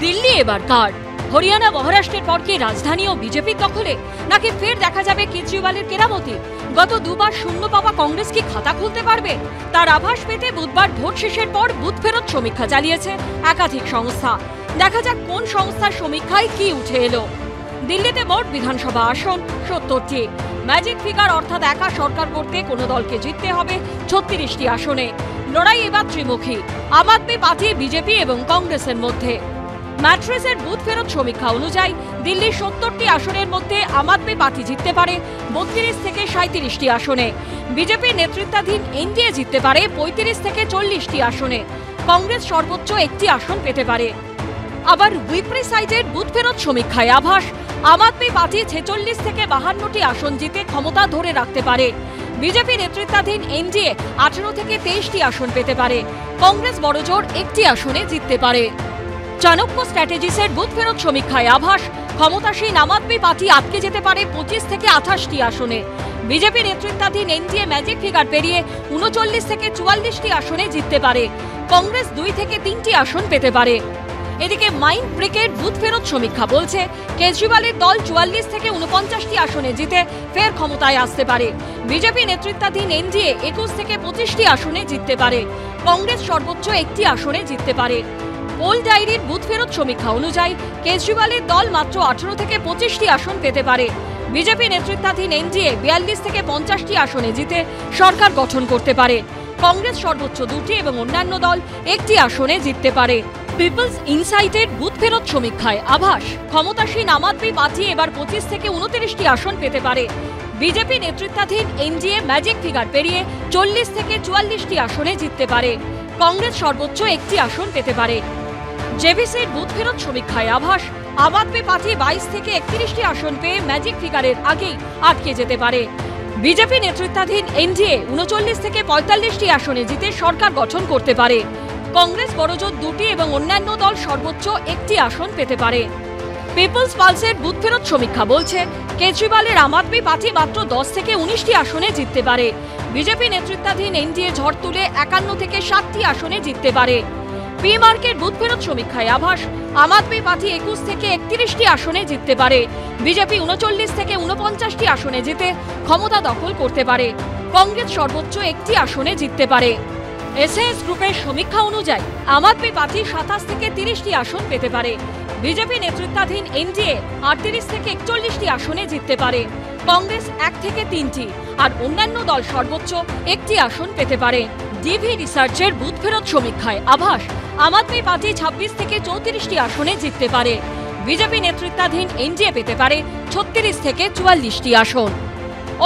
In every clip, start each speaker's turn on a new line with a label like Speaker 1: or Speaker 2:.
Speaker 1: দিল্লি এবার কার? হরিয়ানা মহারাষ্ট্রের পর কি রাজধানী ও বিজেপির দখলে, নাকি ফের দেখা যাবে কেজরিওয়ালের কেরামতি? গত দুবার শূন্য পাওয়া কংগ্রেস কি খাতা খুলতে পারবে? তার আভাস পেতে বুধবার ভোট শেষের পর বুথ ফেরত সমীক্ষা চালিয়েছে একাধিক সংস্থা। দেখা যাক কোন সংস্থার সমীক্ষায় কি উঠে এলো। দিল্লিতে মোট বিধানসভা আসন ৭০টি। ম্যাজিক ফিগার অর্থাৎ একা সরকার করতে কোনো দলকে জিততে হবে ৩৬টি আসনে। লড়াই এবার ত্রিমুখী, আম আদমি পার্টি, বিজেপি এবং কংগ্রেসের মধ্যে। ম্যাট্রিসের বুথ ফেরত সমীক্ষা অনুযায়ী দিল্লির ৭০টি আসনের মধ্যে আম আদমি পার্টি জিততে পারে ৩২ থেকে ৩৭টি আসনে। বিজেপির নেতৃত্বাধীন এনডিএ জিততে পারে ৩৫ থেকে ৪০টি আসনে। কংগ্রেস সর্বোচ্চ একটি আসন পেতে পারে। আবার উইপ্রি সাইটের বুথ ফেরত সমীক্ষায় আভাস, আম আদমি পার্টি ৪৬ থেকে ৫২টি আসন জিতে ক্ষমতা ধরে রাখতে পারে। বিজেপি নেতৃত্বাধীন এনডিএ ১৮ থেকে ২৩টি আসন পেতে পারে। কংগ্রেস বড়জোর একটি আসনে জিততে পারে। চাণক্য স্ট্র্যাটেজিসের বুথ ফেরত সমীক্ষায় আভাস, ক্ষমতাসীন আম আদমি পার্টি আটকে যেতে পারে ২৫ থেকে ২৮টি আসনে। বিজেপি নেতৃত্বাধীন এনডিএ ম্যাজিক ফিগার পেরিয়ে ৩৯ থেকে ৪৪টি আসনে জিততে পারে। কংগ্রেস ২ থেকে ৩টি আসন পেতে পারে। এদিকে মাইন্ড ব্রিকের বুথ ফেরত সমীক্ষা বলছে, কেজরিওয়ালের দল ৪৪ থেকে ৪৯টি আসনে জিতে ফের ক্ষমতায় আসতে পারে। বিজেপি নেতৃত্বাধীন এনডিএ ২১ থেকে ২৫টি আসনে জিততে পারে। কংগ্রেস সর্বোচ্চ একটি আসনে জিততে পারে। পোল ডায়েরির বুথ ফেরত সমীক্ষা অনুযায়ী কেজরিওয়ালের দল মাত্র ১৮ থেকে ২৫টি আসন পেতে পারে। বিজেপি নেতৃত্বাধীন এনডিএ ৪২ থেকে ৫০টি আসনে জিতে সরকার গঠন করতে পারে। কংগ্রেস সর্বোচ্চ ২টি এবং অন্যান্য দল একটি আসনে জিততে পারে। পিপলস ইনসাইটের বুথ ফেরত সমীক্ষায় আভাস, ক্ষমতাসীন আম আদমি পার্টি এবার ২৫ থেকে ২৯টি আসন পেতে পারে। বিজেপি নেতৃত্বাধীন এনডিএ ম্যাজিক ফিগার পেরিয়ে ৪০ থেকে ৪৪টি আসনে জিততে পারে। কংগ্রেস সর্বোচ্চ একটি আসন পেতে পারে। জেভিসির বুথ ফেরত সমীক্ষায় আভাস, আম আদমি পার্টি ২২ থেকে ৩১টি আসন পেয়ে ম্যাজিক ফিগারের আগেই আটকে যেতে পারে। বিজেপি নেতৃত্বাধীন এনডিএ ৩৯ থেকে ৪৫টি আসনে জিতে সরকার গঠন করতে পারে। কংগ্রেস বড়জোর ২টি এবং অন্যান্য দল সর্বোচ্চ একটি আসন পেতে পারে। পিপলস পালসের বুথ ফেরত সমীক্ষা বলছে, কেজরিওয়ালের আম আদমি পার্টি মাত্র ১০ থেকে ১৯টি আসনে জিততে পারে। বিজেপি নেতৃত্বাধীন এনডিএ ঝড় তুলে ৫১ থেকে ৬০টি আসনে জিততে পারে। পি মার্কের বুথ ফেরত সমীক্ষায় আভাস, আম আদমি পার্টি ২১ থেকে ৩১টি আসনে জিততে পারে। বিজেপি ৩৯ থেকে ৪৯টি আসনে জিতে ক্ষমতা দখল করতে পারে। কংগ্রেস সর্বোচ্চ একটি আসনে জিততে পারে। এসএস গ্রুপের সমীক্ষা অনুযায়ী আম আদমি পার্টি ২৭ থেকে ৩০টি আসন পেতে পারে। বিজেপি নেতৃত্বাধীন এনডিএ ৩৮ থেকে ৪১টি আসনে জিততে পারে। কংগ্রেস ১ থেকে ৩টি আর অন্যান্য দল সর্বোচ্চ একটি আসন পেতে পারে। ডিভি রিসার্চের বুথ ফেরত সমীক্ষায় আভাস, আম আদমি পার্টি ২৬ থেকে ৩৪টি আসনে জিততে পারে। বিজেপি নেতৃত্বাধীন এনডিএ পেতে পারে ৩৬ থেকে ৪৪টি আসন।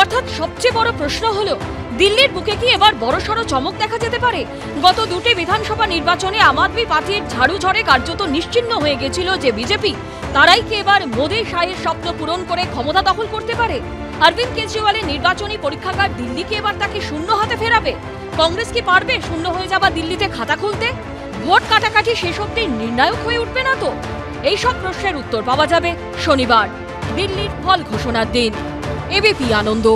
Speaker 1: অর্থাৎ সবচেয়ে বড় প্রশ্ন হলো, দিল্লির বুকে কি এবার বড়সড় চমক দেখা যেতে পারে? গত দুটি বিধানসভা নির্বাচনে আম আদমি পার্টির ঝাড়ু ঝড়ে কার্যত নিশ্চিহ্ন হয়ে গেছিল যে বিজেপি, তারাই কি এবার মোদি শাহের স্বপ্ন পূরণ করে ক্ষমতা দখল করতে পারে? অরবিন্দ কেজরিওয়ালের নির্বাচনী পরীক্ষাগার দিল্লি কি এবার তাকে শূন্য হাতে ফেরাবে? কংগ্রেস কি পারবে শূন্য হয়ে যাওয়া দিল্লিতে খাতা খুলতে? ভোট কাটাকাটি শেষ অব্দি নির্ণায়ক হয়ে উঠবে না তো? এইসব প্রশ্নের উত্তর পাওয়া যাবে শনিবার, দিল্লির ফল ঘোষণার দিন। এবিপি আনন্দ।